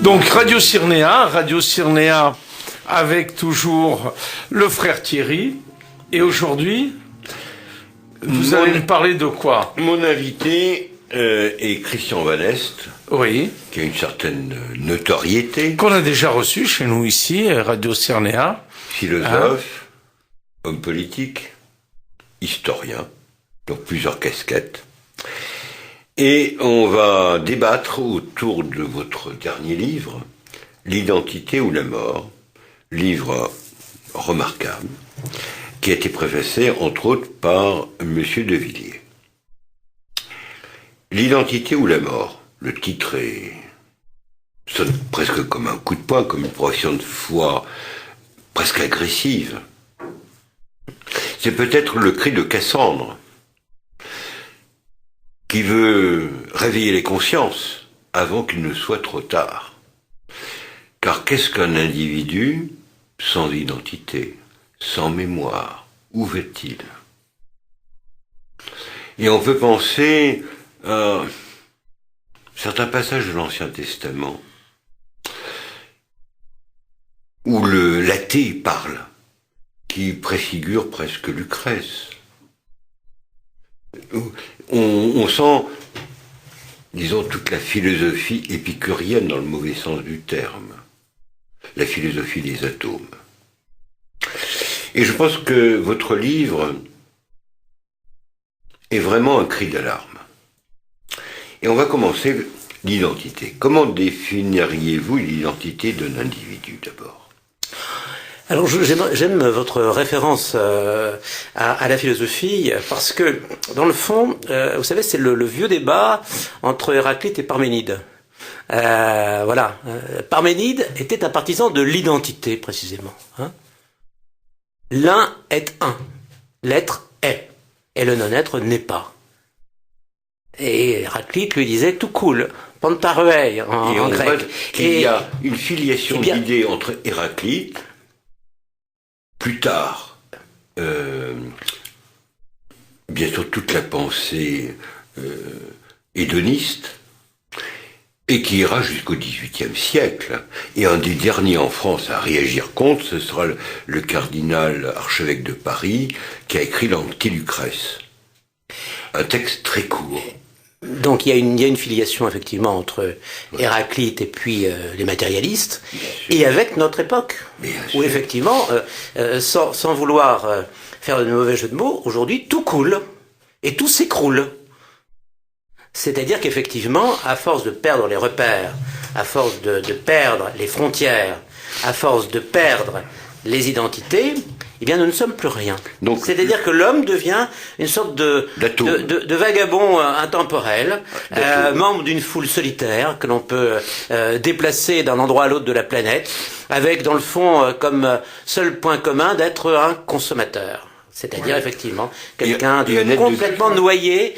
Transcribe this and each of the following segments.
Donc Radio Cyrnéa avec toujours le frère Thierry. Et aujourd'hui, vous allez nous parler de quoi? Mon invité est Christian Van Est, Oui. qui a une certaine notoriété. Qu'on a déjà reçu chez nous ici, Radio Cyrnéa. Philosophe, homme politique, historien, donc plusieurs casquettes. Et on va débattre autour de votre dernier livre, L'identité ou la mort, livre remarquable, qui a été préfacé entre autres par Monsieur de Villiers. L'identité ou la mort, le titre sonne presque comme un coup de poing, comme une profession de foi presque agressive. C'est peut-être le cri de Cassandre, qui veut réveiller les consciences avant qu'il ne soit trop tard. Car qu'est-ce qu'un individu sans identité, sans mémoire? Où va-t-il? Et on peut penser à certains passages de l'Ancien Testament où l'athée parle, qui préfigure presque Lucrèce. On sent, disons, toute la philosophie épicurienne dans le mauvais sens du terme, la philosophie des atomes. Et je pense que votre livre est vraiment un cri d'alarme. Et on va commencer l'identité. Comment définiriez-vous l'identité d'un individu d'abord? Alors j'aime votre référence à la philosophie parce que dans le fond, vous savez, c'est le vieux débat entre Héraclite et Parménide. Voilà, Parménide était un partisan de l'identité précisément. Hein. L'un est un, l'être est, et le non-être n'est pas. Et Héraclite lui disait tout cool, pantareuei en grec. Il y a une filiation d'idées entre Héraclite. Plus tard, bien sûr toute la pensée hédoniste, et qui ira jusqu'au XVIIIe siècle. Et un des derniers en France à réagir contre, ce sera le cardinal archevêque de Paris, qui a écrit l'Anti-Lucrèce. Un texte très court. Donc il y a une filiation effectivement entre Héraclite et puis les matérialistes, et avec notre époque, où effectivement, sans vouloir faire de mauvais jeu de mots, aujourd'hui tout coule et tout s'écroule. C'est-à-dire qu'effectivement, à force de perdre les repères, à force de perdre les frontières, à force de perdre les identités, eh bien, nous ne sommes plus rien. C'est-à-dire que l'homme devient une sorte de vagabond intemporel, membre d'une foule solitaire que l'on peut déplacer d'un endroit à l'autre de la planète, avec dans le fond comme seul point commun d'être un consommateur. C'est-à-dire effectivement quelqu'un de complètement noyé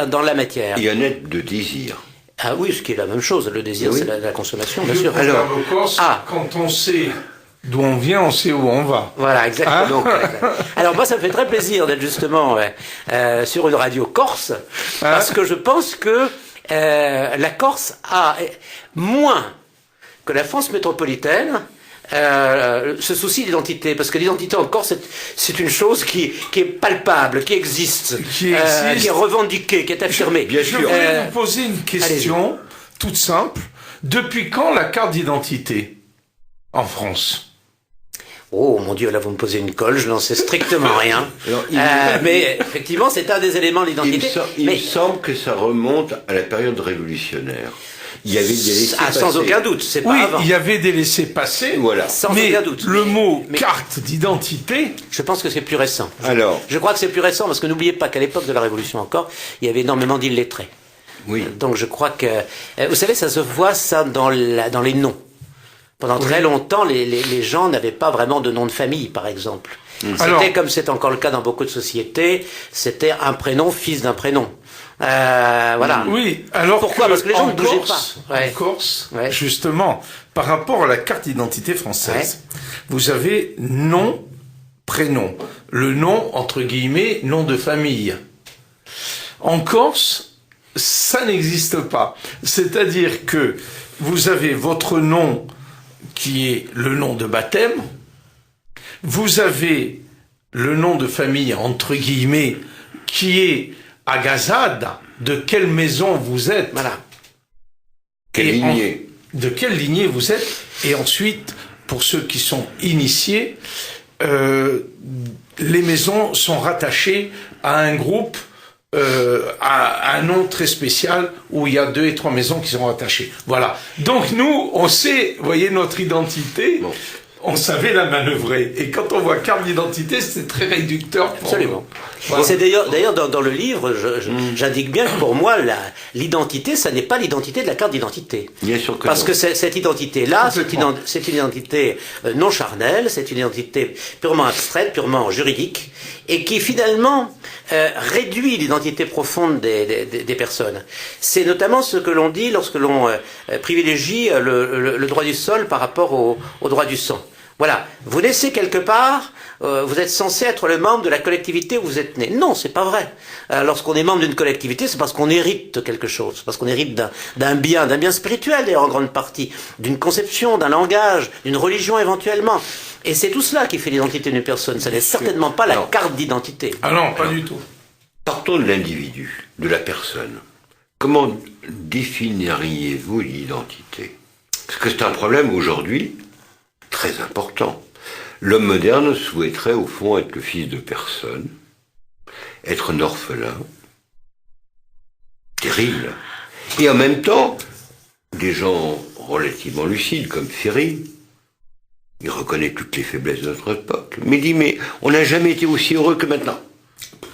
dans la matière. Et un être de désir. Ah oui, ce qui est la même chose. Le désir, c'est la consommation, bien sûr. Alors, quand on sait d'où on vient, on sait où on va. Voilà, exactement. Alors moi, ça me fait très plaisir d'être justement sur une radio corse, parce que je pense que la Corse a moins que la France métropolitaine ce souci d'identité, parce que l'identité en Corse, c'est une chose qui est palpable, qui existe, qui est revendiquée, qui est affirmée. Je voulais vous poser une question toute simple. Depuis quand la carte d'identité en France? Oh mon Dieu, là vous me posez une colle, je n'en sais strictement rien. Mais effectivement, c'est un des éléments de l'identité. Il me semble que ça remonte à la période révolutionnaire. Il y avait des laissés-passer. Sans aucun doute, c'est pas avant. Il y avait des laissés-passer. Voilà. Sans aucun doute. Le mot carte d'identité. Je pense que c'est plus récent. Alors. Je crois que c'est plus récent parce que n'oubliez pas qu'à l'époque de la Révolution encore, il y avait énormément d'illettrés. Oui. Donc je crois que, vous savez, ça se voit ça dans les noms. Pendant très longtemps, les gens n'avaient pas vraiment de nom de famille, par exemple. C'était, comme c'est encore le cas dans beaucoup de sociétés, c'était un prénom, fils d'un prénom. Voilà. Oui, alors pourquoi? Parce que les gens ne bougeaient pas. En Corse, justement, par rapport à la carte d'identité française, vous avez nom, prénom. Le nom, entre guillemets, nom de famille. En Corse, ça n'existe pas. C'est-à-dire que vous avez votre nom qui est le nom de baptême, vous avez le nom de famille, entre guillemets, qui est Agazad, de quelle maison vous êtes. Voilà. Quelle lignée. De quelle lignée vous êtes. Et ensuite, pour ceux qui sont initiés, les maisons sont rattachées à un groupe, à un nom très spécial où il y a 2 et 3 maisons qui sont rattachées. Voilà. Donc nous, on sait, vous voyez, notre identité, Bon. on savait la manœuvrer. Et quand on voit carte d'identité, c'est très réducteur. Absolument. Voilà. C'est d'ailleurs dans le livre, j'indique bien que pour moi, l'identité, ça n'est pas l'identité de la carte d'identité. Bien sûr que Parce non. que cette identité-là, Complètement. c'est une identité non charnelle, c'est une identité purement abstraite, purement juridique, et qui finalement réduit l'identité profonde des personnes. C'est notamment ce que l'on dit lorsque l'on privilégie le droit du sol par rapport au droit du sang. Voilà, vous naissez quelque part, vous êtes censé être le membre de la collectivité où vous êtes né. Non, c'est pas vrai. Lorsqu'on est membre d'une collectivité, c'est parce qu'on hérite quelque chose, parce qu'on hérite d'un bien spirituel d'ailleurs en grande partie, d'une conception, d'un langage, d'une religion éventuellement. Et c'est tout cela qui fait l'identité d'une personne. Ça n'est certainement pas la carte d'identité. Ah non, pas du tout. Partons de l'individu, de la personne. Comment définiriez-vous l'identité? Parce que c'est un problème aujourd'hui très important. L'homme moderne souhaiterait au fond être le fils de personne, être un orphelin. Terrible. Et en même temps, des gens relativement lucides comme Ferry, il reconnaît toutes les faiblesses de notre époque, mais il dit, mais on n'a jamais été aussi heureux que maintenant.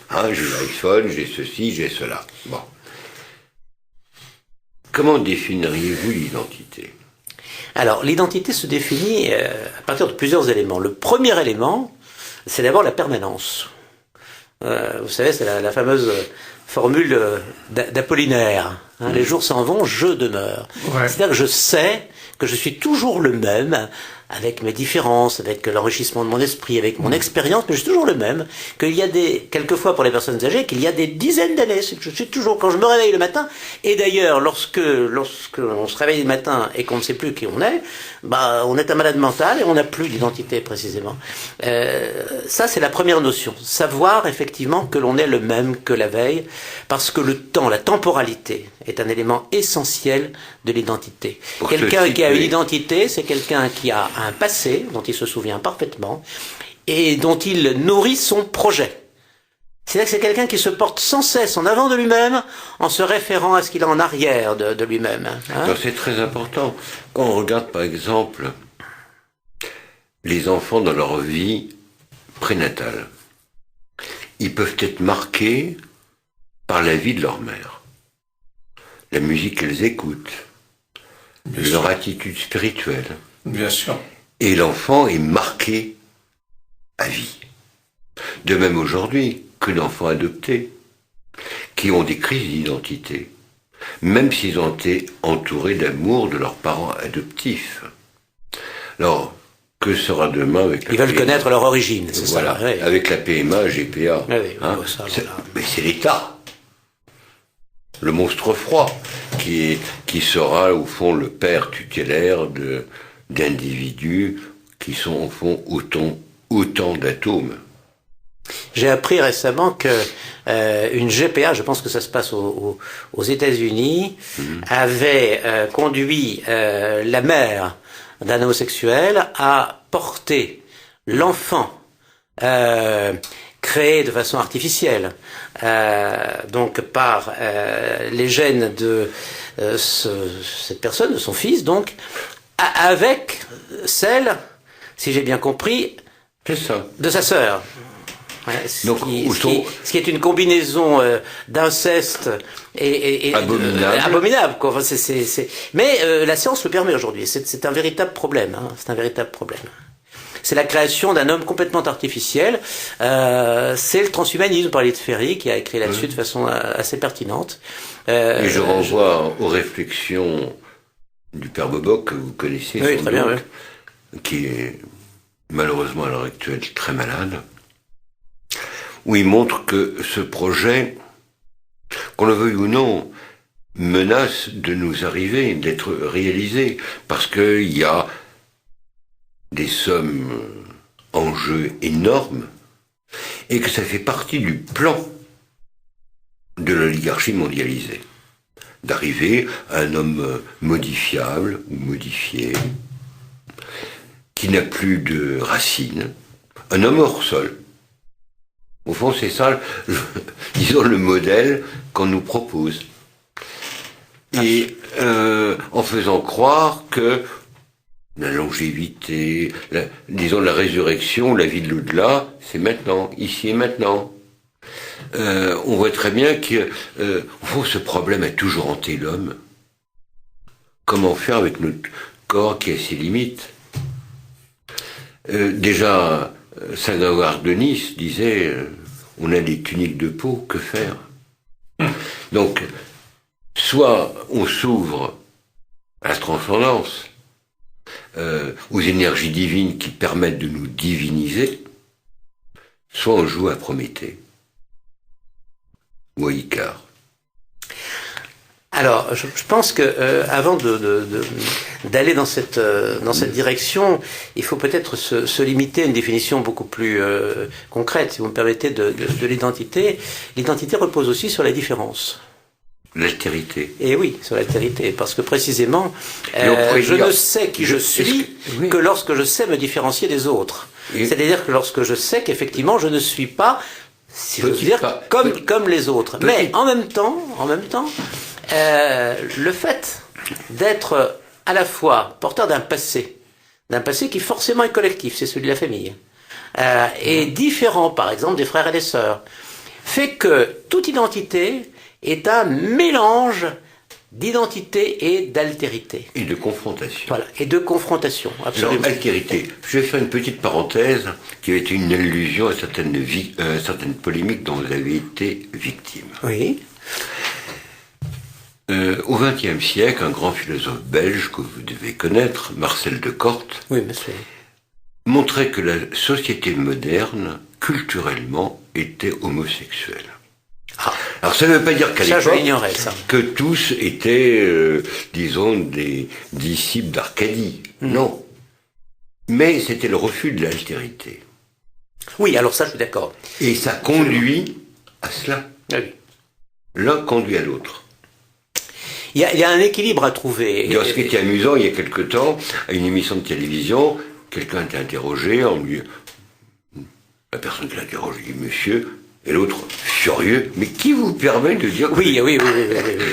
Hein, j'ai l'iPhone, j'ai ceci, j'ai cela. Bon. Comment définiriez-vous l'identité? Alors, l'identité se définit à partir de plusieurs éléments. Le premier élément, c'est d'abord la permanence. Vous savez, c'est la fameuse formule d'Apollinaire. Hein, les jours s'en vont, je demeure. Ouais. C'est-à-dire que je sais que je suis toujours le même, avec mes différences, avec l'enrichissement de mon esprit, avec mon expérience, mais je suis toujours le même, qu'il y a quelquefois pour les personnes âgées, qu'il y a des dizaines d'années, je suis toujours, quand je me réveille le matin, et d'ailleurs, lorsque on se réveille le matin et qu'on ne sait plus qui on est, bah, on est un malade mental et on n'a plus d'identité précisément. Ça, c'est la première notion. Savoir effectivement que l'on est le même que la veille, parce que le temps, la temporalité, est un élément essentiel de l'identité. Quelqu'un qui a une identité, c'est quelqu'un qui a un passé dont il se souvient parfaitement et dont il nourrit son projet. C'est-à-dire que c'est quelqu'un qui se porte sans cesse en avant de lui-même en se référant à ce qu'il a en arrière de lui-même. Hein. C'est très important. Quand on regarde par exemple les enfants dans leur vie prénatale, ils peuvent être marqués par la vie de leur mère, la musique qu'elles écoutent, leur attitude spirituelle. Bien sûr. Et l'enfant est marqué à vie. De même aujourd'hui que d'enfants adoptés, qui ont des crises d'identité, même s'ils ont été entourés d'amour de leurs parents adoptifs. Alors, que sera demain avec la Ils veulent PMA? connaître leur origine, c'est Voilà, ça. Ouais. avec la PMA, GPA. Ouais, hein, ça, c'est- voilà. mais c'est l'État. Le monstre froid, qui sera au fond le père tutélaire d'individus qui sont au fond autant d'atomes. J'ai appris récemment que une GPA, je pense que ça se passe aux États-Unis, avait conduit la mère d'un homosexuel à porter l'enfant créé de façon artificielle, donc par les gènes de cette personne, de son fils, donc, avec celle, si j'ai bien compris, C'est ça. de sa sœur. Ouais, Donc, ce qui est une combinaison d'inceste et Abominable. abominable, quoi. Enfin, Mais la science le permet aujourd'hui. C'est un véritable problème. Hein. C'est un véritable problème. C'est la création d'un homme complètement artificiel. C'est le transhumanisme, on parlait de Ferry, qui a écrit là-dessus de façon assez pertinente. Et je renvoie aux réflexions du père Boboc, que vous connaissez, Oui, sans très bien, doute, qui est malheureusement à l'heure actuelle très malade, où il montre que ce projet, qu'on le veuille ou non, menacent de nous arriver, d'être réalisées, parce qu'il y a des sommes en jeu énormes, et que ça fait partie du plan de l'oligarchie mondialisée, d'arriver à un homme modifiable ou modifié, qui n'a plus de racines, un homme hors sol. Au fond, c'est ça, disons, le modèle qu'on nous propose. Et en faisant croire que la longévité, disons la résurrection, la vie de l'au-delà, c'est maintenant, ici et maintenant. On voit très bien que au fond, ce problème a toujours hanté l'homme. Comment faire avec notre corps qui a ses limites? Déjà, Saint Grégoire de Nice disait on a des tuniques de peau, que faire? Donc, soit on s'ouvre à la transcendance, aux énergies divines qui permettent de nous diviniser, soit on joue à Prométhée ou à Icare. Alors, je pense que avant d'aller dans cette direction, il faut peut-être se limiter à une définition beaucoup plus concrète, si vous me permettez, de l'identité. L'identité repose aussi sur la différence. L'altérité. Et oui, sur l'altérité, parce que précisément, je ne sais qui je suis que lorsque je sais me différencier des autres. C'est-à-dire que lorsque je sais qu'effectivement, je ne suis pas, si je veux dire, comme les autres. Mais en même temps, le fait d'être à la fois porteur d'un passé qui forcément est collectif, c'est celui de la famille, et différent, par exemple, des frères et des sœurs, fait que toute identité est un mélange d'identité et d'altérité. Et de confrontation. Voilà, et de confrontation, absolument. Alors, altérité. Je vais faire une petite parenthèse qui va être une allusion à certaines polémiques dont vous avez été victime. Oui. Au XXe siècle, un grand philosophe belge que vous devez connaître, Marcel de Corte, oui, monsieur, montrait que la société moderne, culturellement, était homosexuelle. Ah. Alors ça ne veut pas dire qu'à l'époque, que tous étaient, disons, des disciples d'Arcadie. Non. Mais c'était le refus de l'altérité. Oui, alors ça, je suis d'accord. Et ça conduit à cela. Oui. L'un conduit à l'autre. Il y a un équilibre à trouver. D'ailleurs, ce qui était amusant, il y a quelque temps, à une émission de télévision, quelqu'un était interrogé, la personne qui l'interroge dit « Monsieur », et l'autre, furieux, mais qui vous permet de dire que... Oui.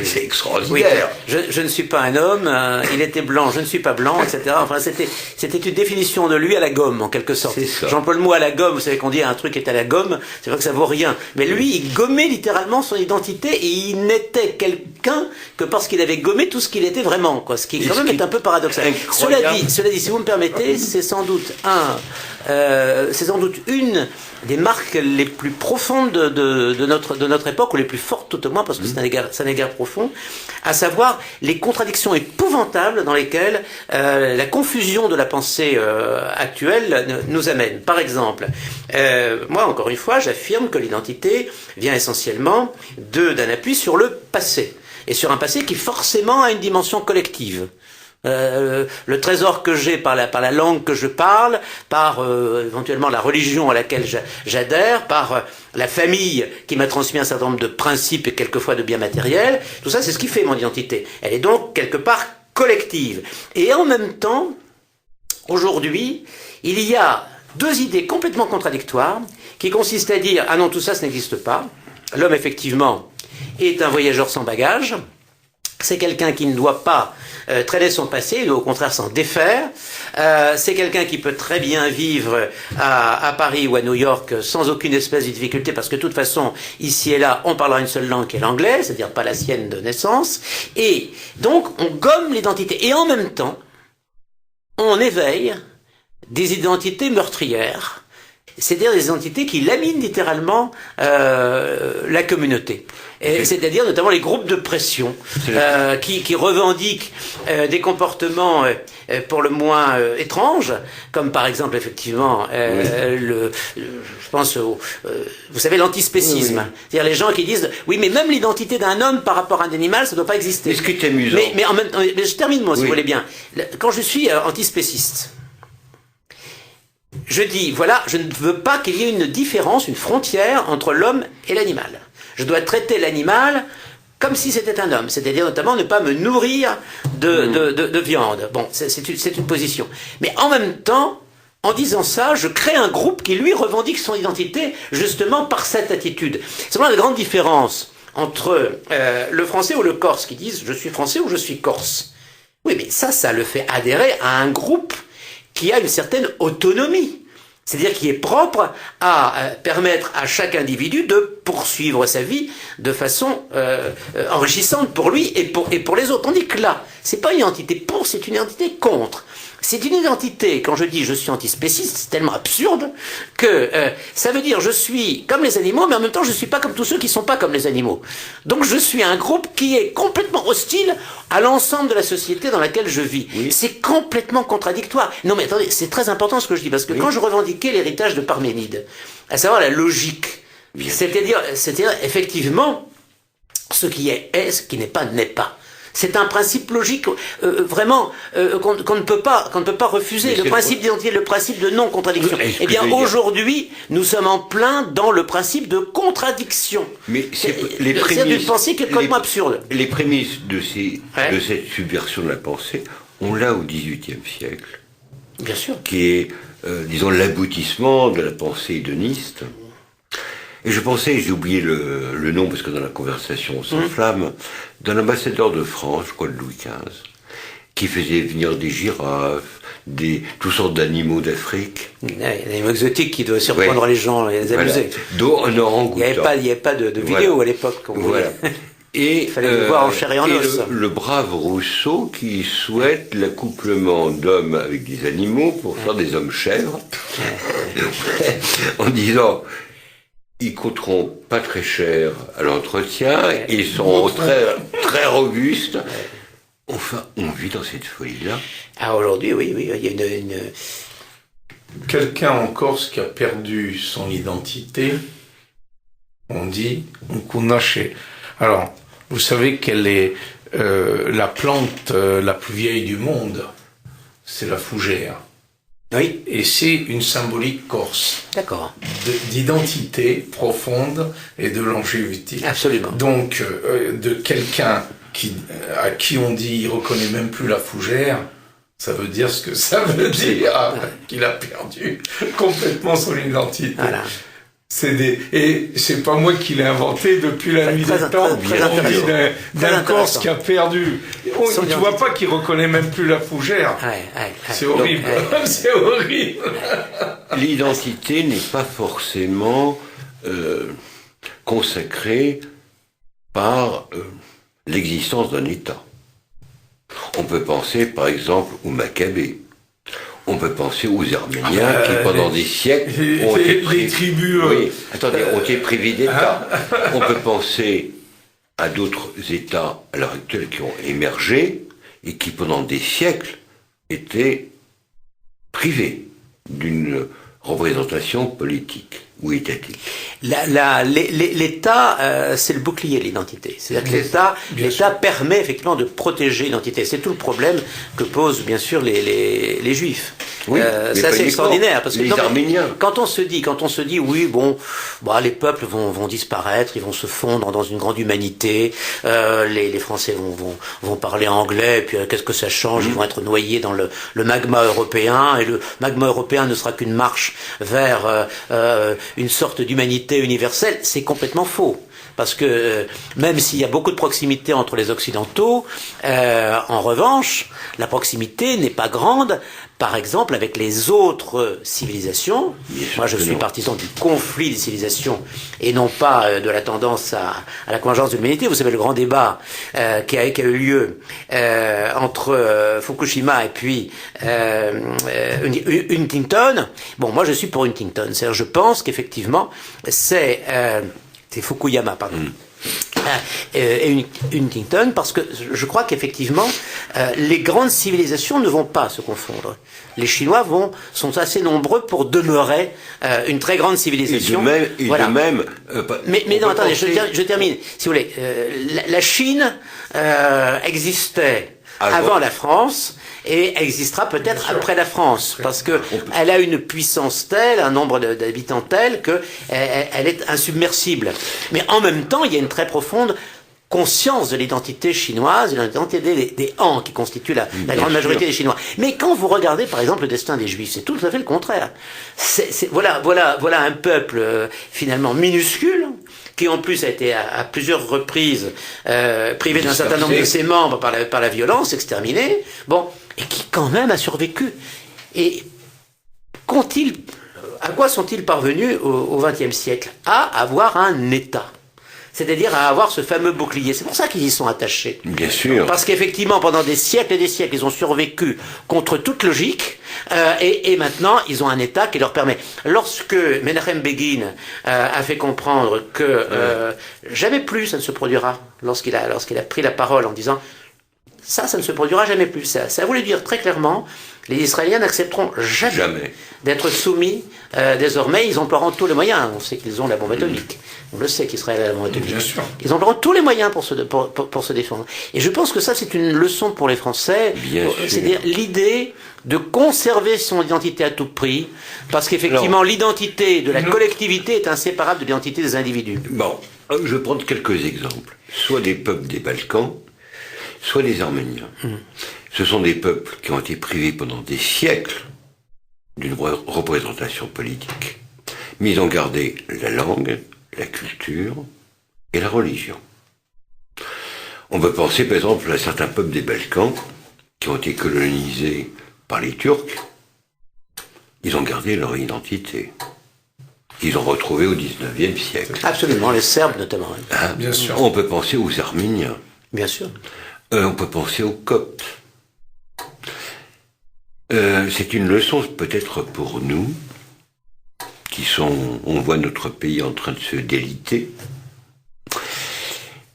C'est extraordinaire. Oui, je ne suis pas un homme, il était blanc, je ne suis pas blanc, etc. Enfin, c'était une définition de lui à la gomme, en quelque sorte. Jean-Paul Moux à la gomme, vous savez qu'on dit un truc est à la gomme, c'est vrai que ça vaut rien. Mais lui, il gommait littéralement son identité et il n'était quelqu'un que parce qu'il avait gommé tout ce qu'il était vraiment, quoi. Ce qui, quand même, est un peu paradoxal. Cela dit, si vous me permettez, c'est sans doute une des marques les plus profondes de notre époque, ou les plus fortes tout au moins, parce que c'est un égard profond, à savoir les contradictions épouvantables dans lesquelles la confusion de la pensée actuelle nous amène. Par exemple, moi, encore une fois, j'affirme que l'identité vient essentiellement d'un appui sur le passé, et sur un passé qui forcément a une dimension collective. Le trésor que j'ai par la langue que je parle, par éventuellement la religion à laquelle j'adhère, par la famille qui m'a transmis un certain nombre de principes et quelquefois de biens matériels, tout ça c'est ce qui fait mon identité. Elle est donc quelque part collective. Et en même temps, aujourd'hui, il y a deux idées complètement contradictoires qui consistent à dire « Ah non, tout ça, ça n'existe pas. L'homme, effectivement, est un voyageur sans bagages. C'est quelqu'un qui ne doit pas traîner son passé, il doit au contraire s'en défaire. C'est quelqu'un qui peut très bien vivre à Paris ou à New York sans aucune espèce de difficulté, parce que de toute façon, ici et là, on parlera une seule langue qui est l'anglais, c'est-à-dire pas la sienne de naissance. Et donc, on gomme l'identité. Et en même temps, on éveille des identités meurtrières c'est-à-dire des identités qui laminent littéralement la communauté. C'est-à-dire notamment les groupes de pression qui revendiquent des comportements pour le moins étranges, comme par exemple effectivement je pense vous savez l'antispécisme, c'est-à-dire les gens qui disent oui mais même l'identité d'un homme par rapport à un animal ça ne doit pas exister. Mais ce qui est amusant. Mais en même temps, je termine moi si vous voulez bien. Quand je suis antispéciste, je dis voilà, je ne veux pas qu'il y ait une différence, une frontière entre l'homme et l'animal. Je dois traiter l'animal comme si c'était un homme, c'est-à-dire notamment ne pas me nourrir de viande. Bon, c'est une position. Mais en même temps, en disant ça, je crée un groupe qui, lui, revendique son identité justement par cette attitude. C'est vraiment la grande différence entre le français ou le corse qui disent « je suis français » ou « je suis corse ». Oui, mais ça le fait adhérer à un groupe qui a une certaine autonomie. C'est-à-dire qui est propre à permettre à chaque individu de poursuivre sa vie de façon enrichissante pour lui et pour les autres. Tandis que là, c'est pas une identité pour, c'est une identité contre. C'est une identité, quand je dis je suis antispéciste, c'est tellement absurde que ça veut dire je suis comme les animaux, mais en même temps je suis pas comme tous ceux qui sont pas comme les animaux. Donc je suis un groupe qui est complètement hostile à l'ensemble de la société dans laquelle je vis. Oui. C'est complètement contradictoire. Non mais attendez, c'est très important ce que je dis, parce que quand je revendiquais l'héritage de Parménide, à savoir la logique, c'est-à-dire effectivement, ce qui est, ce qui n'est pas, n'est pas. C'est un principe logique vraiment qu'on ne peut pas refuser. Le principe d'identité, le principe de non-contradiction. Eh bien, aujourd'hui, nous sommes en plein dans le principe de contradiction. Mais c'est une pensée qui est complètement absurde. Les prémices de cette subversion de la pensée, on l'a au XVIIIe siècle. Bien sûr. Qui est, disons, l'aboutissement de la pensée hédoniste. Et je pensais, j'ai oublié le nom parce que dans la conversation on s'enflamme, d'un ambassadeur de France, je crois de Louis XV, qui faisait venir des girafes, toutes sortes d'animaux d'Afrique. Des animaux exotiques qui doivent surprendre les gens, les amuser. Dont un orang-outan. Il n'y avait pas de vidéo à l'époque. Voilà. Et il fallait le voir en chair et en os. Le brave Rousseau qui souhaite l'accouplement d'hommes avec des animaux pour faire des hommes chèvres, en disant... Ils coûteront pas très cher à l'entretien, ils seront très robustes. Enfin, on vit dans cette folie-là. Ah, aujourd'hui, oui, il y a une... Quelqu'un en Corse qui a perdu son identité, on dit Nkunache. Alors, vous savez quelle est la plante la plus vieille du monde? C'est la fougère. Oui. Et c'est une symbolique corse. D'accord. D'identité profonde et de longévité. Absolument. Donc, de quelqu'un à qui on dit il reconnaît même plus la fougère, ça veut dire ce que ça veut dire, qu'il a perdu complètement son identité. Voilà. Et c'est pas moi qui l'ai inventé depuis la nuit des temps. On dit d'un Corse qui a perdu. Tu vois pas qu'il reconnaît même plus la fougère. C'est horrible. C'est horrible. L'identité n'est pas forcément consacrée par l'existence d'un État. On peut penser par exemple aux Maccabées. On peut penser aux Arméniens qui, pendant des siècles, ont été privés d'État. On peut penser à d'autres États, à l'heure actuelle, qui ont émergé et qui, pendant des siècles, étaient privés d'une représentation politique ou étatique. L'État, c'est le bouclier de l'identité. C'est-à-dire que l'État permet effectivement de protéger l'identité. C'est tout le problème que posent bien sûr les Juifs. Oui, c'est assez extraordinaire parce que les Arméniens. Quand on se dit oui les peuples vont disparaître, ils vont se fondre dans une grande humanité, les Français vont parler anglais, et puis qu'est-ce que ça change, ils vont être noyés dans le magma européen, et le magma européen ne sera qu'une marche vers une sorte d'humanité universelle. C'est complètement faux. parce que même s'il y a beaucoup de proximité entre les Occidentaux, en revanche, la proximité n'est pas grande, par exemple, avec les autres civilisations. Moi, je suis partisan du conflit des civilisations et non pas de la tendance à la convergence de l'humanité. Vous savez, le grand débat qui a eu lieu entre Fukushima et puis Huntington. Bon, moi, je suis pour Huntington. C'est-à-dire, je pense qu'effectivement, c'est Fukuyama, pardon. Et Huntington, parce que je crois qu'effectivement, les grandes civilisations ne vont pas se confondre. Les Chinois sont assez nombreux pour demeurer une très grande civilisation. Mais non, attendez, je termine. Si vous voulez, la Chine existait avant la France et existera peut-être après la France, parce que elle a une puissance telle, un nombre d'habitants tel que elle est insubmersible. Mais en même temps, il y a une très profonde conscience de l'identité chinoise, de l'identité des Han qui constituent la grande majorité des Chinois. Mais quand vous regardez par exemple le destin des Juifs, c'est tout à fait le contraire. Voilà un peuple finalement minuscule, qui en plus a été à plusieurs reprises privé d'un certain nombre de ses membres par la violence, exterminé, et qui quand même a survécu. Et à quoi sont-ils parvenus au XXe siècle? À avoir un État. C'est-à-dire à avoir ce fameux bouclier. C'est pour ça qu'ils y sont attachés. Bien sûr. Parce qu'effectivement, pendant des siècles et des siècles, ils ont survécu contre toute logique, et maintenant, ils ont un État qui leur permet. Lorsque Menachem Begin a fait comprendre que jamais plus ça ne se produira, lorsqu'il a pris la parole en disant ça ne se produira jamais plus. Ça voulait dire très clairement, les Israéliens n'accepteront jamais d'être soumis. Désormais, ils emploieront tous les moyens. On sait qu'ils ont la bombe atomique. On le sait qu'Israël a la bombe atomique. Bien sûr. Ils emploieront tous les moyens pour se défendre. Et je pense que ça, c'est une leçon pour les Français. C'est-à-dire l'idée de conserver son identité à tout prix, parce qu'effectivement, l'identité de la collectivité est inséparable de l'identité des individus. Bon, je vais prendre quelques exemples. Soit des peuples des Balkans, soit des Arméniens. Ce sont des peuples qui ont été privés pendant des siècles d'une représentation politique, mais ils ont gardé la langue, la culture et la religion. On peut penser par exemple à certains peuples des Balkans qui ont été colonisés par les Turcs. Ils ont gardé leur identité. Ils ont retrouvé au XIXe siècle. Absolument, les Serbes notamment. Bien sûr. On peut penser aux Arméniens. Bien sûr. On peut penser aux Coptes. C'est une leçon peut-être pour nous, on voit notre pays en train de se déliter.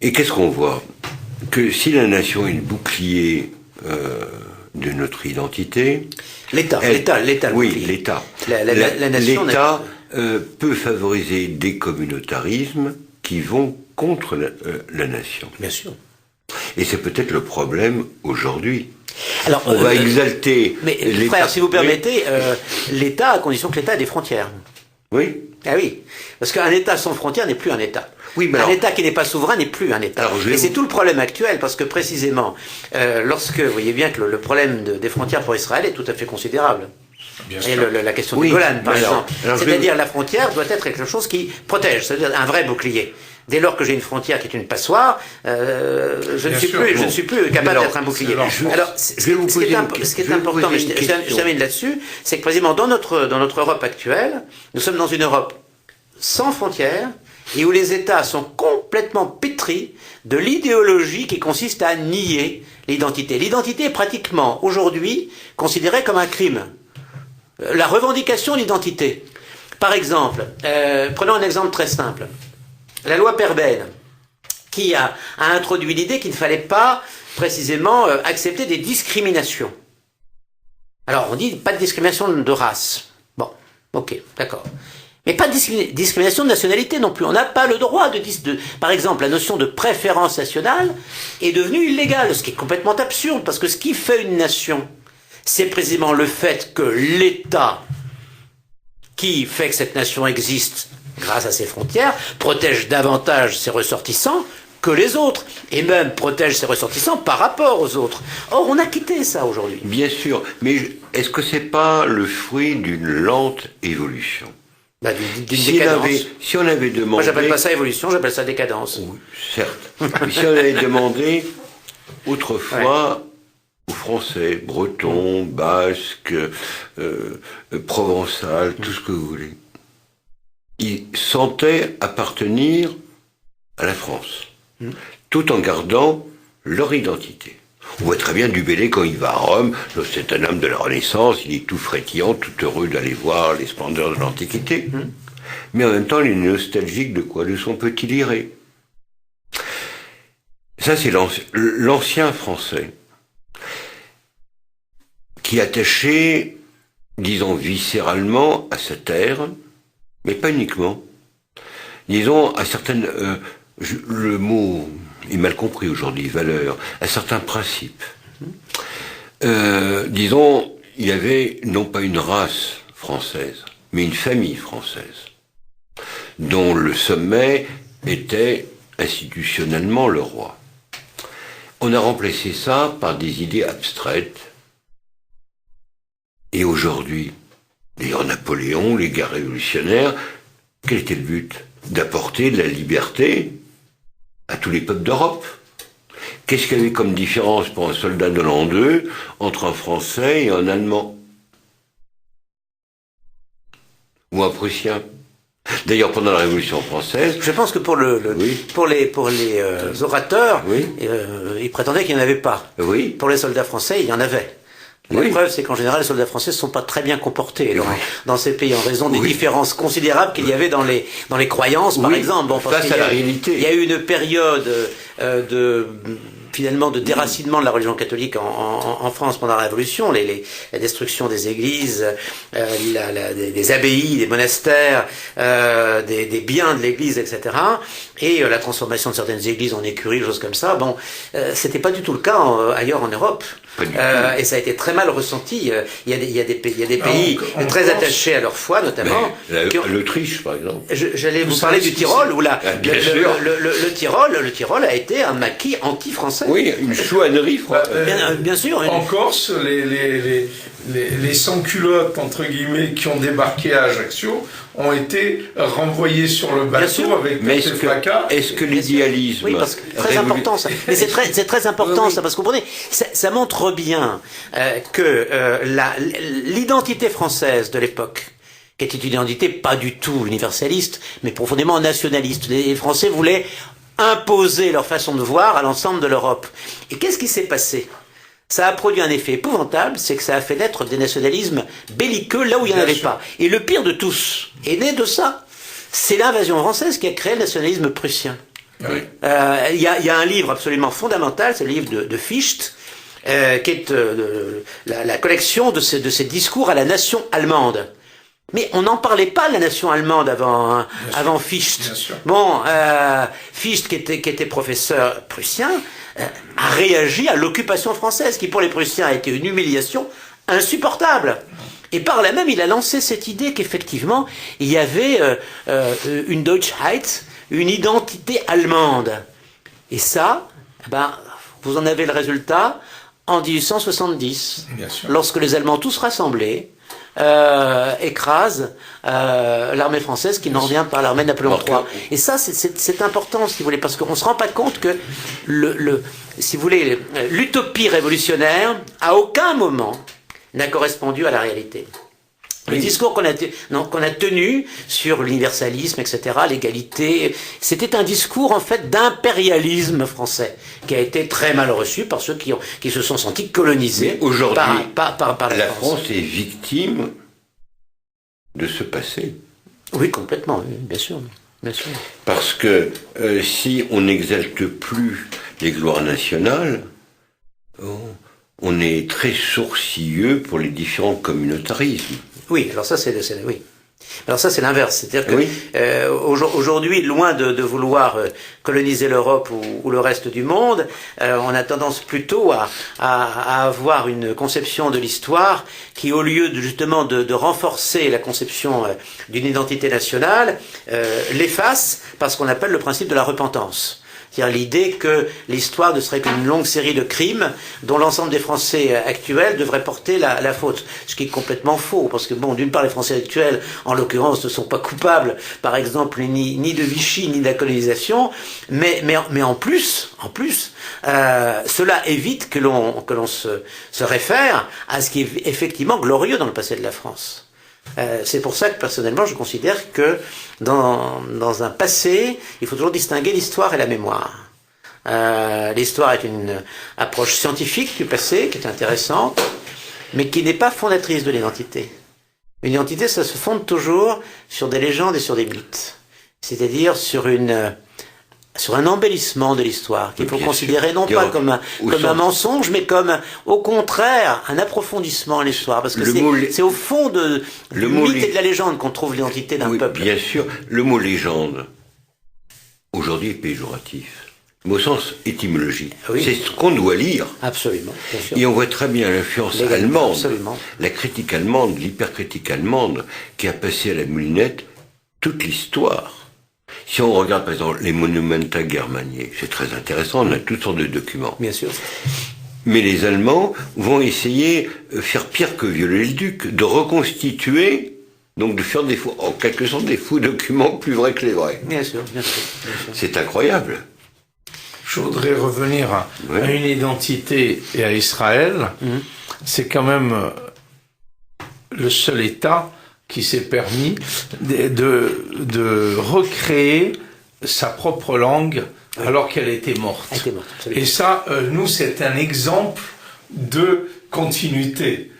Et qu'est-ce qu'on voit? Que si la nation est le bouclier de notre identité... L'État. Oui, l'État. La nation... L'État peut favoriser des communautarismes qui vont contre la nation. Bien sûr. Et c'est peut-être le problème aujourd'hui. Alors, on va exalter... Mais frère, si vous permettez, l'État, à condition que l'État ait des frontières. Oui. Ah oui. Parce qu'un État sans frontières n'est plus un État. Oui, mais un État qui n'est pas souverain n'est plus un État. Et c'est tout le problème actuel, parce que précisément, lorsque, vous voyez bien que le problème des frontières pour Israël est tout à fait considérable. Bien sûr. Et la question du Golan, par exemple. C'est-à-dire la frontière doit être quelque chose qui protège, c'est-à-dire un vrai bouclier. Dès lors que j'ai une frontière qui est une passoire, je ne suis plus capable d'être un bouclier. Alors, ce qui est important, mais je termine là-dessus, c'est que précisément dans notre Europe actuelle, nous sommes dans une Europe sans frontières et où les États sont complètement pétris de l'idéologie qui consiste à nier l'identité. L'identité est pratiquement aujourd'hui considérée comme un crime. La revendication d'identité. Par exemple, prenons un exemple très simple. La loi Perben, qui a introduit l'idée qu'il ne fallait pas, précisément, accepter des discriminations. Alors, on dit pas de discrimination de race. Bon, ok, d'accord. Mais pas de discrimination de nationalité non plus. On n'a pas le droit par exemple, la notion de préférence nationale est devenue illégale, ce qui est complètement absurde, parce que ce qui fait une nation, c'est précisément le fait que l'État qui fait que cette nation existe grâce à ses frontières, protège davantage ses ressortissants que les autres, et même protège ses ressortissants par rapport aux autres. Or, on a quitté ça aujourd'hui. Bien sûr, mais est-ce que c'est pas le fruit d'une lente évolution? D'une décadence. Si on avait demandé... Moi, j'appelle pas ça évolution, j'appelle ça décadence. Oui, certes. Mais si on avait demandé autrefois aux Français, Bretons, Basques, Provençal, tout ce que vous voulez, ils sentaient appartenir à la France, tout en gardant leur identité. On voit très bien Dubélé quand il va à Rome, c'est un homme de la Renaissance, il est tout frétillant, tout heureux d'aller voir les splendeurs de l'Antiquité. Mais en même temps, il est nostalgique de quoi? De son petit Liré. Ça, c'est l'ancien français qui attachait, disons, viscéralement à sa terre, mais pas uniquement. Disons, à certaines... le mot est mal compris aujourd'hui, valeur, à certains principes. Disons, il y avait non pas une race française, mais une famille française, dont le sommet était institutionnellement le roi. On a remplacé ça par des idées abstraites. Et aujourd'hui, d'ailleurs Napoléon, les guerres révolutionnaires, quel était le but? D'apporter de la liberté à tous les peuples d'Europe. Qu'est-ce qu'il y avait comme différence pour un soldat de l'an 2 entre un Français et un Allemand? Ou un Prussien? D'ailleurs, pendant la Révolution française... Je pense que pour les orateurs, ils prétendaient qu'il n'y en avait pas. Oui. Pour les soldats français, il y en avait. La preuve, c'est qu'en général, les soldats français ne sont pas très bien comportés dans ces pays, en raison des différences considérables qu'il y avait dans les croyances, par exemple. Bon, face à la réalité. Il y a eu une période finalement de déracinement de la religion catholique en France pendant la Révolution, la destruction des églises, des abbayes, des monastères, des biens de l'église, etc. Et la transformation de certaines églises en écuries, choses comme ça. Bon, c'était pas du tout le cas ailleurs en Europe. Et ça a été très mal ressenti. Il y a des pays très attachés à leur foi, notamment. L'Autriche, par exemple. J'allais vous parler du Tyrol, où le Tyrol a été un maquis anti-français. Oui, une chouannerie française. Bien sûr. En Corse, les sans-culottes, entre guillemets, qui ont débarqué à Ajaccio, ont été renvoyés sur le bateau avec des placards. Est-ce que l'idéalisme... Oui, parce que c'est très important ça. Mais c'est très important ça, parce que vous comprenez, ça montre bien que l'identité française de l'époque, qui était une identité pas du tout universaliste, mais profondément nationaliste. Les Français voulaient imposer leur façon de voir à l'ensemble de l'Europe. Et qu'est-ce qui s'est passé? Ça a produit un effet épouvantable, c'est que ça a fait naître des nationalismes belliqueux là où il n'y en avait pas. Et le pire de tous est né de ça. C'est l'invasion française qui a créé le nationalisme prussien. Il y a un livre absolument fondamental, c'est le livre de Fichte, qui est la collection de ces discours à la nation allemande. Mais on n'en parlait pas de la nation allemande avant Fichte. Bon, Fichte, qui était professeur prussien, a réagi à l'occupation française, qui pour les Prussiens a été une humiliation insupportable. Et par là même, il a lancé cette idée qu'effectivement, il y avait une Deutschheit, une identité allemande. Et ça, vous en avez le résultat en 1870, lorsque les Allemands tous rassemblés écrasent l'armée française qui n'en revient par l'armée de Napoléon III. Et ça, c'est important, si vous voulez, parce qu'on ne se rend pas compte que si vous voulez, l'utopie révolutionnaire, à aucun moment, n'a correspondu à la réalité. Le discours qu'on a tenu sur l'universalisme, etc., l'égalité, c'était un discours en fait d'impérialisme français qui a été très mal reçu par ceux qui se sont sentis colonisés par la France est victime de ce passé. Oui, complètement, bien sûr. Parce que si on n'exalte plus les gloires nationales, on est très sourcilleux pour les différents communautarismes. Oui, alors ça c'est oui. Alors ça c'est l'inverse, c'est-à-dire que aujourd'hui, loin de vouloir coloniser l'Europe ou le reste du monde, on a tendance plutôt à avoir une conception de l'histoire qui, au lieu justement de renforcer la conception d'une identité nationale, l'efface par ce qu'on appelle le principe de la repentance. C'est-à-dire l'idée que l'histoire ne serait qu'une longue série de crimes dont l'ensemble des Français actuels devraient porter la faute. Ce qui est complètement faux, parce que bon, d'une part, les Français actuels, en l'occurrence, ne sont pas coupables, par exemple, ni de Vichy, ni de la colonisation, mais en plus, cela évite que l'on se réfère à ce qui est effectivement glorieux dans le passé de la France. C'est pour ça que personnellement je considère que dans un passé, il faut toujours distinguer l'histoire et la mémoire. L'histoire est une approche scientifique du passé qui est intéressante, mais qui n'est pas fondatrice de l'identité. Une identité, ça se fonde toujours sur des légendes et sur des mythes, c'est-à-dire sur un embellissement de l'histoire qu'il faut considérer non pas comme un mensonge, mais comme au contraire un approfondissement de l'histoire, parce que c'est au fond du mythe et de la légende qu'on trouve l'identité d'un peuple. Bien sûr, le mot légende aujourd'hui est péjoratif, mais au sens étymologique. Oui. C'est ce qu'on doit lire. Absolument, bien sûr. Et on voit très bien l'influence allemande, absolument. La critique allemande, l'hypercritique allemande, qui a passé à la moulinette toute l'histoire. Si on regarde par exemple les Monumenta Germaniae, c'est très intéressant, on a toutes sortes de documents. Bien sûr. Mais les Allemands vont essayer de faire pire que violer le duc, de reconstituer, donc de faire en quelque sorte des faux documents plus vrais que les vrais. Bien sûr, bien sûr. C'est incroyable. Je voudrais revenir à une identité et à Israël. C'est quand même le seul État qui s'est permis de recréer sa propre langue alors qu'elle était morte. Et ça, nous, c'est un exemple de continuité.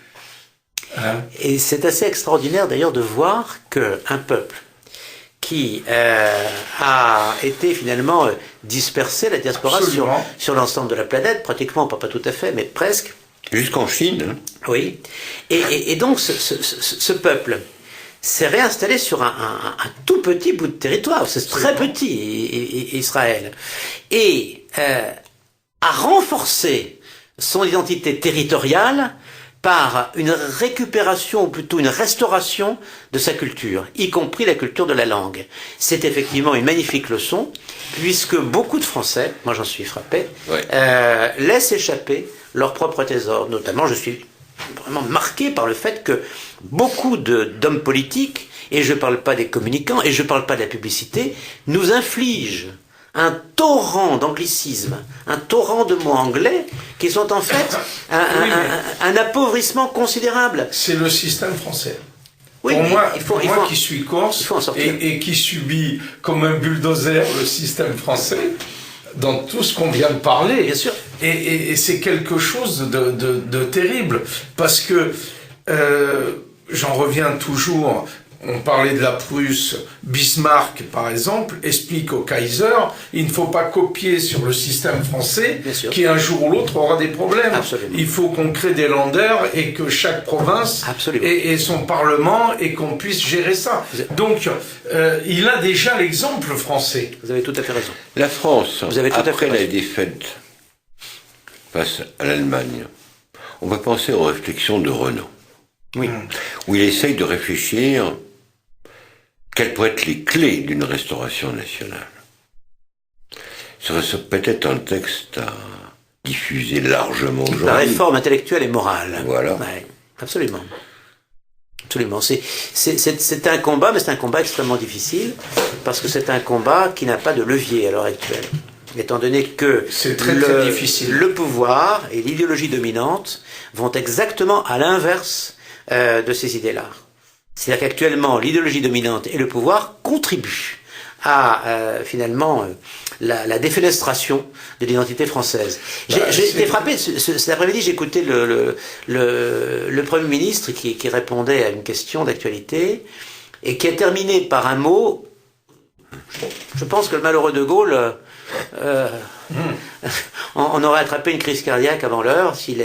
Et c'est assez extraordinaire d'ailleurs de voir qu'un peuple qui a été finalement dispersé, la diaspora, sur l'ensemble de la planète, pratiquement, pas tout à fait, mais presque. Jusqu'en Chine. Hein. Oui. Et donc ce peuple s'est réinstallé sur un tout petit bout de territoire, c'est très petit, Israël, et a renforcé son identité territoriale par une récupération, ou plutôt une restauration de sa culture, y compris la culture de la langue. C'est effectivement une magnifique leçon, puisque beaucoup de Français, moi j'en suis frappé, laissent échapper leur propre trésor. Notamment, je suis vraiment marqué par le fait que beaucoup d'hommes politiques, et je ne parle pas des communicants, et je ne parle pas de la publicité, nous infligent un torrent d'anglicisme, un torrent de mots anglais, qui sont en fait un appauvrissement considérable. C'est le système français. Oui, pour moi qui suis corse et qui subit comme un bulldozer le système français, dans tout ce qu'on vient de parler. Bien sûr. Et c'est quelque chose de terrible, parce que j'en reviens toujours, on parlait de la Prusse, Bismarck par exemple, explique au Kaiser, il ne faut pas copier sur le système français, qui un jour ou l'autre aura des problèmes. Absolument. Il faut qu'on crée des Länder et que chaque province ait son parlement et qu'on puisse gérer ça. Donc, il a déjà l'exemple français. Vous avez tout à fait raison. La France, après la défaite face à l'Allemagne, on va penser aux réflexions de Renan. Oui. Où il essaye de réfléchir quelles pourraient être les clés d'une restauration nationale. Ce serait peut-être un texte à diffuser largement aujourd'hui. La réforme intellectuelle et morale. Voilà. Ouais, absolument. Absolument. C'est un combat, mais c'est un combat extrêmement difficile, parce que c'est un combat qui n'a pas de levier à l'heure actuelle. Étant donné que très difficile. Le pouvoir et l'idéologie dominante vont exactement à l'inverse de ces idées-là. C'est-à-dire qu'actuellement, l'idéologie dominante et le pouvoir contribuent à finalement la défenestration de l'identité française. J'ai été frappé, cet après-midi, j'ai écouté le Premier ministre qui répondait à une question d'actualité et qui a terminé par un mot. Je pense que le malheureux de Gaulle on aurait attrapé une crise cardiaque avant l'heure si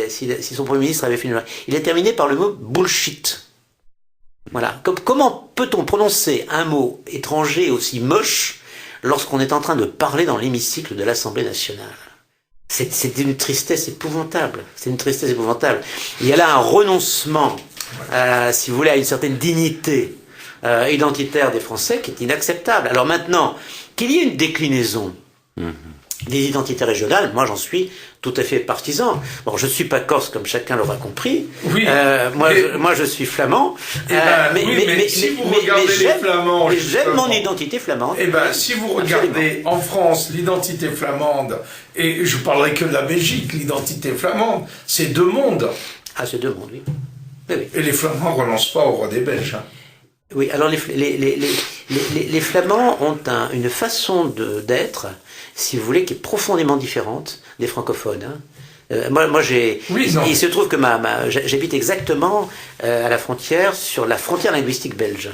son Premier ministre avait fini. Il a terminé par le mot bullshit. Voilà. Comment peut-on prononcer un mot étranger aussi moche lorsqu'on est en train de parler dans l'hémicycle de l'Assemblée nationale? C'est une tristesse épouvantable. C'est une tristesse épouvantable. Il y a là un renoncement, si vous voulez, à une certaine dignité identitaire des Français qui est inacceptable. Alors maintenant, qu'il y ait une déclinaison des identités régionales, moi j'en suis tout à fait partisan. Bon, je suis pas corse comme chacun l'aura compris. Oui. Moi je suis flamand. Mais si vous regardez les Flamands, j'aime mon identité flamande. Eh ben, si vous regardez en France l'identité flamande, et je parlerai que de la Belgique, l'identité flamande, c'est deux mondes. Ah, c'est deux mondes, oui. Oui. Et les Flamands ne renoncent pas au roi des Belges. Hein. Oui, alors les Flamands ont une façon d'être, si vous voulez, qui est profondément différente des francophones. Hein. Moi, il se trouve que j'habite exactement à la frontière, sur la frontière linguistique belge.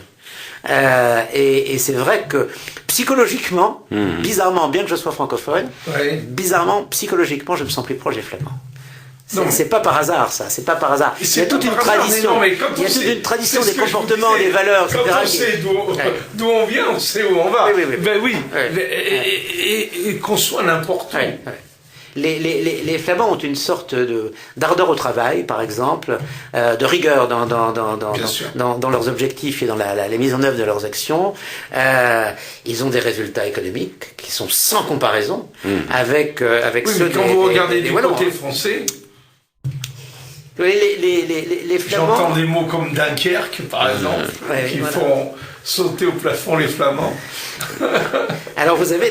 Et c'est vrai que psychologiquement, bizarrement, bien que je sois francophone, bizarrement, psychologiquement, je me sens plus proche des Flamands. C'est pas par hasard, ça. C'est pas par hasard. Il y a toute une tradition. Il y a toute une tradition des comportements, des valeurs, etc. Quand on sait d'où on vient, on sait où on va. Ben oui. Et qu'on soit n'importe où. Les Flamands ont une sorte d'ardeur au travail, par exemple, de rigueur dans leurs objectifs et dans la mise en œuvre de leurs actions. Ils ont des résultats économiques qui sont sans comparaison avec ceux quand vous regardez du côté français. Les Flamands. J'entends des mots comme Dunkerque, par exemple, qui font sauter au plafond les Flamands. Alors vous avez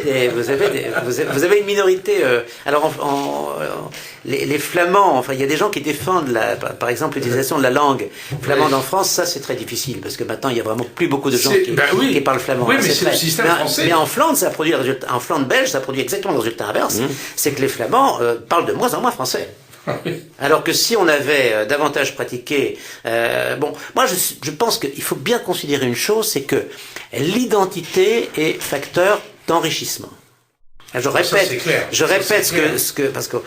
une minorité. Les Flamands. Enfin, il y a des gens qui défendent par exemple l'utilisation de la langue flamande en France. Ça, c'est très difficile parce que maintenant il y a vraiment plus beaucoup de gens qui parlent flamand. Oui, mais c'est le système français. Mais en Flandre, en Flandre belge, ça produit exactement le résultat inverse. C'est que les Flamands parlent de moins en moins français. Alors que si on avait davantage pratiqué, moi je pense qu'il faut bien considérer une chose, c'est que l'identité est facteur d'enrichissement. Je répète parce qu'on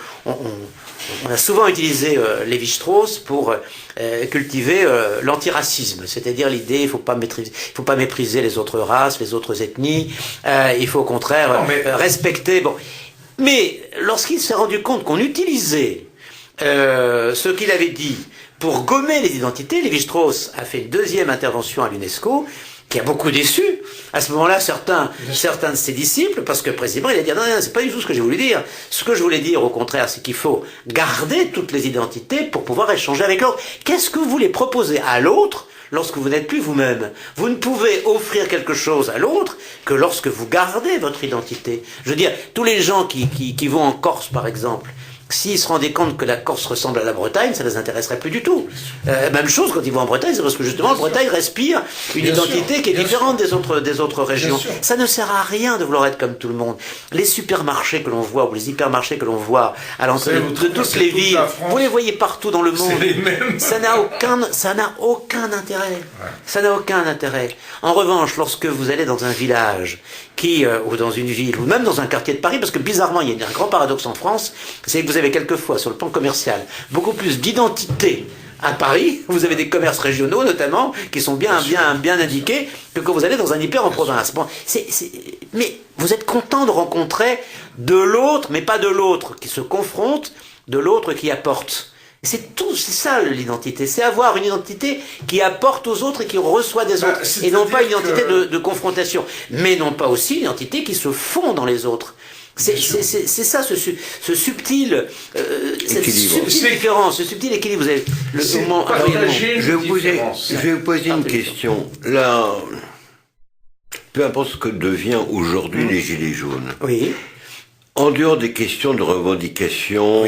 a souvent utilisé Lévi-Strauss pour cultiver l'antiracisme, c'est-à-dire l'idée il faut pas mépriser les autres races, les autres ethnies, il faut au contraire respecter. Mais lorsqu'il s'est rendu compte qu'on utilisait ce qu'il avait dit pour gommer les identités, Lévi-Strauss a fait une deuxième intervention à l'UNESCO qui a beaucoup déçu à ce moment-là certains de ses disciples, parce que précisément il a dit non, c'est pas du tout ce que j'ai voulu dire. Ce que je voulais dire au contraire, c'est qu'il faut garder toutes les identités pour pouvoir échanger avec l'autre. Qu'est-ce que vous voulez proposer à l'autre lorsque vous n'êtes plus vous-même? Vous ne pouvez offrir quelque chose à l'autre que lorsque vous gardez votre identité. Je veux dire, tous les gens qui vont en Corse par exemple, s'ils se rendaient compte que la Corse ressemble à la Bretagne, ça ne les intéresserait plus du tout. Même chose quand ils vont en Bretagne, c'est parce que justement, la Bretagne respire une identité qui est différente des autres régions. Ça ne sert à rien de vouloir être comme tout le monde. Les supermarchés que l'on voit, ou les hypermarchés que l'on voit à l'entrée de toutes les villes, vous les voyez partout dans le monde. Ça n'a aucun intérêt. Ouais. Ça n'a aucun intérêt. En revanche, lorsque vous allez dans un village, ou dans une ville, ou même dans un quartier de Paris, parce que bizarrement, il y a un grand paradoxe en France, c'est que vous avez quelquefois, sur le plan commercial, beaucoup plus d'identité à Paris. Vous avez des commerces régionaux, notamment, qui sont bien indiqués, que quand vous allez dans un hyper en province. Bon, mais vous êtes content de rencontrer de l'autre, mais pas de l'autre qui se confronte, de l'autre qui apporte. C'est ça l'identité, c'est avoir une identité qui apporte aux autres et qui reçoit des autres, et non pas une identité de confrontation, mais non pas aussi une identité qui se fond dans les autres. C'est ça, ce subtil, cette subtile différence, ce subtil équilibre. Vous avez le moment. Je vais vous poser une question. Là, peu importe ce que devient aujourd'hui les Gilets jaunes. Oui. En dehors des questions de revendication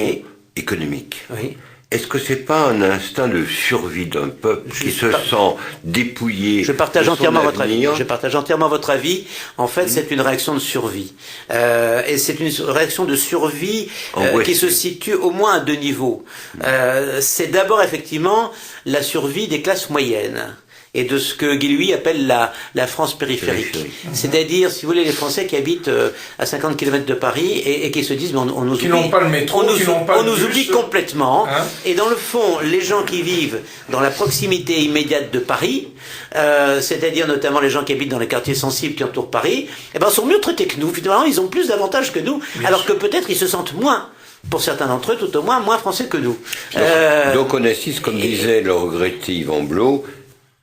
économique. Oui. Est-ce que c'est pas un instinct de survie d'un peuple qui se sent dépouillé? Je partage entièrement votre avis. Je partage entièrement votre avis. En fait, c'est une réaction de survie. Et c'est une réaction de survie qui se situe au moins à deux niveaux. C'est d'abord effectivement la survie des classes moyennes et de ce que Guy appelle la France périphérique. C'est-à-dire, si vous voulez, les Français qui habitent à 50 km de Paris et qui se disent, mais on nous oublie. Qui n'ont pas le métro, on nous oublie complètement. Hein? Et dans le fond, les gens qui vivent dans la proximité immédiate de Paris, c'est-à-dire notamment les gens qui habitent dans les quartiers sensibles qui entourent Paris, sont mieux traités que nous. Finalement, ils ont plus d'avantages que nous, alors que peut-être ils se sentent moins. Pour certains d'entre eux, tout au moins français que nous. Donc on assiste, comme disait le regretté Yvan Blot,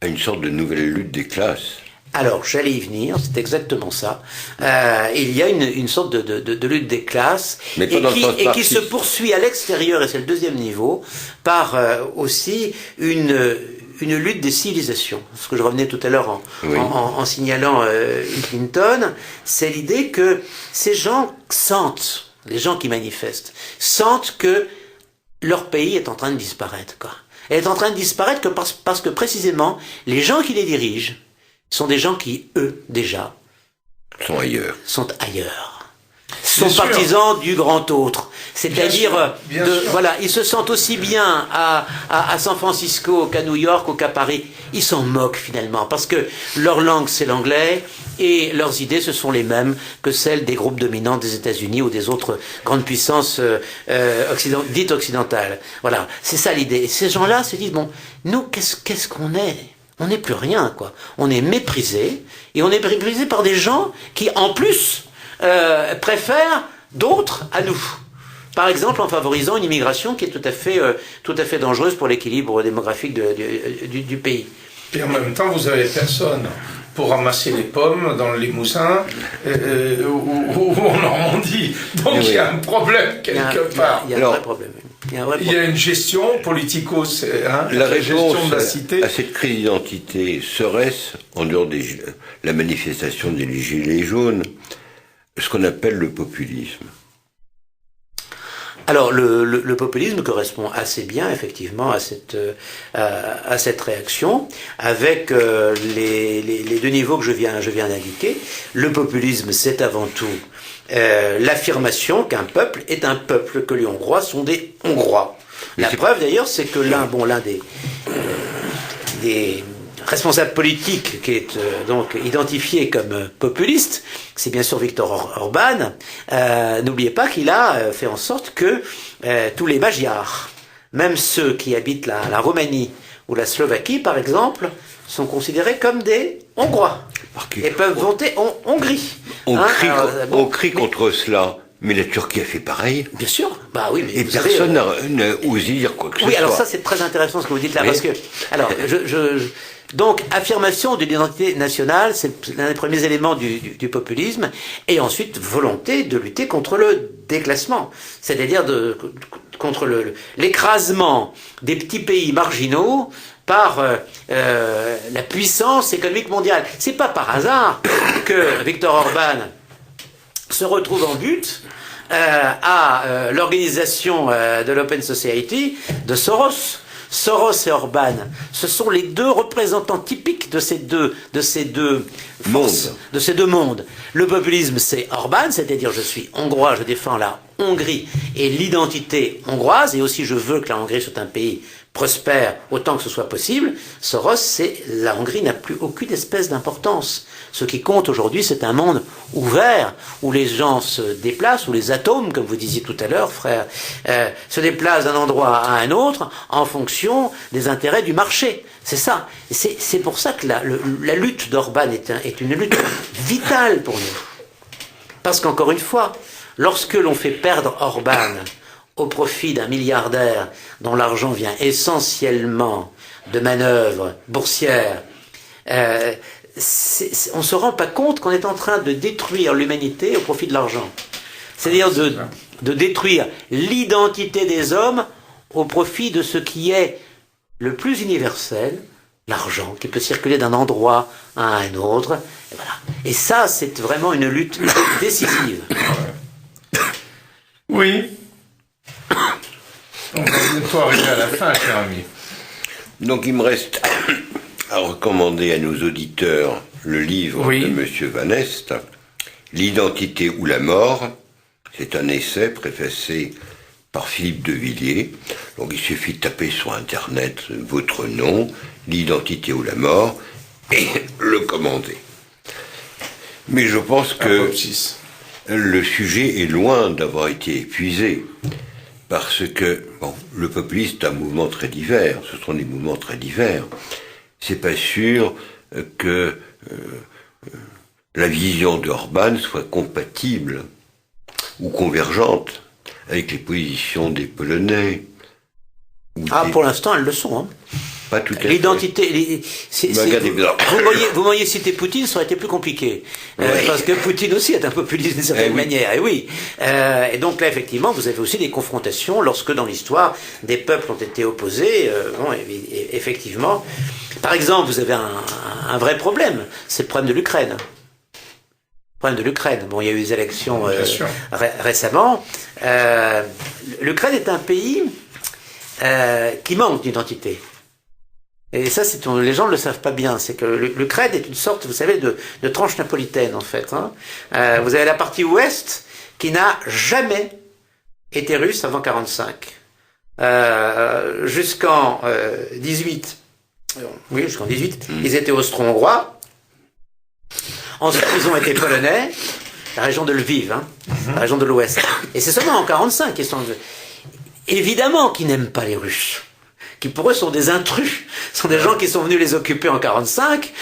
à une sorte de nouvelle lutte des classes. Alors, j'allais y venir, c'est exactement ça. Il y a une sorte de lutte des classes Mais pas dans le sens qui marxiste. se poursuit à l'extérieur, et c'est le deuxième niveau, par aussi une lutte des civilisations. Ce que je revenais tout à l'heure en signalant Clinton, c'est l'idée que ces gens sentent, les gens qui manifestent, sentent que leur pays est en train de disparaître, quoi. Elle est en train de disparaître parce que précisément, les gens qui les dirigent sont des gens qui, eux, déjà, Sont ailleurs. sont ailleurs. Bien Sont sûr. partisans du grand autre. C'est-à-dire, Bien sûr. voilà, ils se sentent aussi bien à San Francisco qu'à New York ou qu'à Paris. Ils s'en moquent finalement, parce que leur langue c'est l'anglais, et leurs idées ce sont les mêmes que celles des groupes dominants des États-Unis ou des autres grandes puissances dites occidentales. Voilà, c'est ça l'idée. Et ces gens-là se disent, bon, nous, qu'est-ce qu'on est ? On n'est plus rien, quoi. On est méprisé, et on est méprisé par des gens qui, en plus, préfèrent d'autres à nous. Par exemple, en favorisant une immigration qui est tout à fait dangereuse pour l'équilibre démographique du pays. Et en même temps, vous avez personne pour ramasser les pommes dans le Limousin ou en Normandie. Donc Oui. il y a un problème quelque part. Il y a un Alors, vrai problème. Il y a une gestion politico, La gestion réponse de la cité. à cette crise d'identité serait-ce, en dehors de la manifestation des Gilets jaunes, ce qu'on appelle le populisme? Alors le populisme correspond assez bien effectivement à cette réaction, avec les deux niveaux que je viens d'indiquer. Le populisme, c'est avant tout l'affirmation qu'un peuple est un peuple, que les Hongrois sont des Hongrois. La preuve d'ailleurs, c'est que l'un des responsable politique qui est donc identifié comme populiste, c'est bien sûr Viktor Orban. N'oubliez pas qu'il a fait en sorte que tous les Magyars, même ceux qui habitent la Roumanie ou la Slovaquie par exemple, sont considérés comme des Hongrois et peuvent voter en Hongrie. On crie contre cela. Mais la Turquie a fait pareil. Bien sûr, bah oui, mais et personne n'a osé dire quoi que ce soit. Oui, alors ça c'est très intéressant ce que vous dites là, Oui. parce que, alors, donc, affirmation de l'identité nationale, c'est l'un des premiers éléments du populisme, et ensuite volonté de lutter contre le déclassement, c'est-à-dire contre l'écrasement des petits pays marginaux par la puissance économique mondiale. C'est pas par hasard que Viktor Orban se retrouve en but à l'organisation de l'Open Society de Soros. Soros et Orban, ce sont les deux représentants typiques de ces deux forces, de ces deux mondes. Le populisme, c'est Orban, c'est-à-dire je suis hongrois, je défends la Hongrie et l'identité hongroise, et aussi je veux que la Hongrie soit un pays prospère autant que ce soit possible. Soros, c'est la Hongrie n'a plus aucune espèce d'importance. Ce qui compte aujourd'hui, c'est un monde ouvert, où les gens se déplacent, où les atomes, comme vous disiez tout à l'heure, frère, se déplacent d'un endroit à un autre en fonction des intérêts du marché. C'est ça. C'est pour ça que la lutte d'Orban est une lutte vitale pour nous. Parce qu'encore une fois, lorsque l'on fait perdre Orban au profit d'un milliardaire dont l'argent vient essentiellement de manœuvres boursières, on ne se rend pas compte qu'on est en train de détruire l'humanité au profit de l'argent. C'est-à-dire de détruire l'identité des hommes au profit de ce qui est le plus universel, l'argent, qui peut circuler d'un endroit à un autre. Et voilà. Et ça, c'est vraiment une lutte décisive. Oui. On va bientôt arriver à la fin, cher ami. Donc il me reste à recommander à nos auditeurs le livre de M. Van Est, L'identité ou la mort. C'est un essai préfacé par Philippe de Villiers. Donc il suffit de taper sur Internet votre nom, L'identité ou la mort, et le commander. Mais je pense que le sujet est loin d'avoir été épuisé. Parce que, le populisme est un mouvement très divers, ce sont des mouvements très divers. C'est pas sûr que la vision d'Orban soit compatible ou convergente avec les positions des Polonais. Pour l'instant, elles le sont. Hein. Pas tout à fait. L'identité, Regardez, vous m'auriez cité Poutine, ça aurait été plus compliqué. Oui. Parce que Poutine aussi est un populiste d'une certaine oui. manière. Et oui. Et donc là, effectivement, vous avez aussi des confrontations lorsque dans l'histoire, des peuples ont été opposés. Bon, effectivement. Par exemple, vous avez un vrai problème. C'est le problème de l'Ukraine. Problème de l'Ukraine. Bon, il y a eu des élections récemment. L'Ukraine est un pays qui manque d'identité. Et ça, les gens ne le savent pas bien. C'est que l'Ukraine est une sorte, vous savez, de tranche napolitaine, en fait. Hein. Vous avez la partie ouest qui n'a jamais été russe avant 45. Jusqu'en 18. Oui, jusqu'en 18. Ils étaient austro-hongrois. Ensuite, ils ont été polonais. La région de Lviv, hein, la région de l'ouest. Et c'est seulement en 45 qu'ils sont... Évidemment qu'ils n'aiment pas les Russes. Qui pour eux sont des intrus, sont des gens qui sont venus les occuper en 45,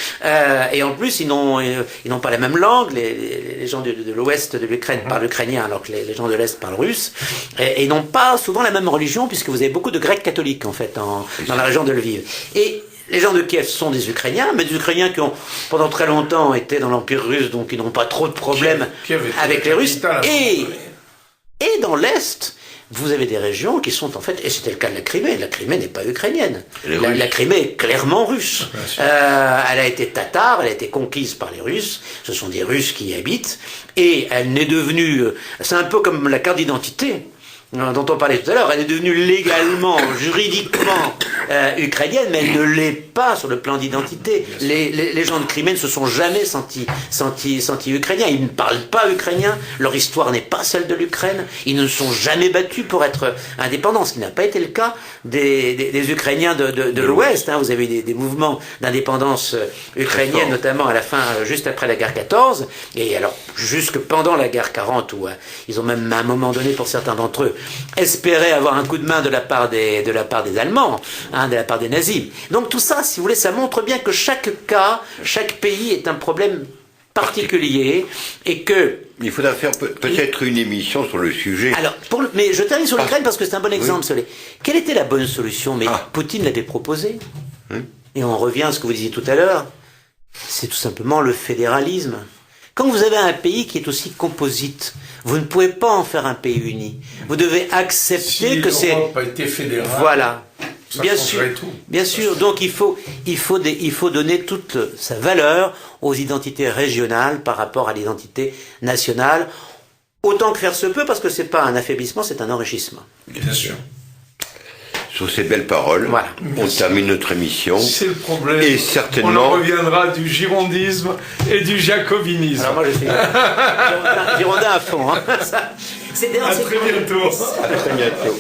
et en plus ils n'ont pas la même langue, les gens de l'ouest de l'Ukraine parlent ukrainien alors que les gens de l'est parlent russe, et ils n'ont pas souvent la même religion puisque vous avez beaucoup de Grecs catholiques en fait dans la région de Lviv. Et les gens de Kiev sont des Ukrainiens, mais des Ukrainiens qui ont pendant très longtemps été dans l'Empire russe, donc ils n'ont pas trop de problèmes avec les Russes, et dans l'est, vous avez des régions qui sont en fait, et c'était le cas de la Crimée n'est pas ukrainienne. La Crimée est clairement russe. Elle a été tatar, elle a été conquise par les Russes, ce sont des Russes qui y habitent, et elle n'est devenue, c'est un peu comme la carte d'identité dont on parlait tout à l'heure, elle est devenue légalement, juridiquement ukrainienne, mais elle ne l'est pas sur le plan d'identité. Les gens de Crimée ne se sont jamais sentis ukrainiens. Ils ne parlent pas ukrainien. Leur histoire n'est pas celle de l'Ukraine. Ils ne sont jamais battus pour être indépendants, ce qui n'a pas été le cas des Ukrainiens de l'Ouest. Hein. Vous avez des mouvements d'indépendance ukrainienne, notamment à la fin, juste après la guerre 14, et alors jusque pendant la guerre 40, où ils ont même à un moment donné, pour certains d'entre eux, espéré avoir un coup de main de la part des Allemands, hein, de la part des nazis. Donc tout ça, si vous voulez, ça montre bien que chaque cas, chaque pays est un problème particulier et que... Il faudra faire peut-être une émission sur le sujet. Alors, mais je termine sur l'Ukraine parce que c'est un bon exemple. Oui. Quelle était la bonne solution? Mais Poutine l'avait proposé. Et on revient à ce que vous disiez tout à l'heure. C'est tout simplement le fédéralisme. Quand vous avez un pays qui est aussi composite, vous ne pouvez pas en faire un pays uni. Vous devez accepter que c'est... l'Europe a été fédérale, voilà. Bien sûr, tout. bien sûr. Donc il faut donner toute sa valeur aux identités régionales par rapport à l'identité nationale, autant que faire se peut, parce que c'est pas un affaiblissement, c'est un enrichissement. Bien sûr. Sur ces belles paroles, voilà. On termine notre émission. C'est le problème. Et certainement... On en reviendra du girondisme et du jacobinisme. Alors moi je suis girondin à fond. Hein. À très bientôt. À très bientôt.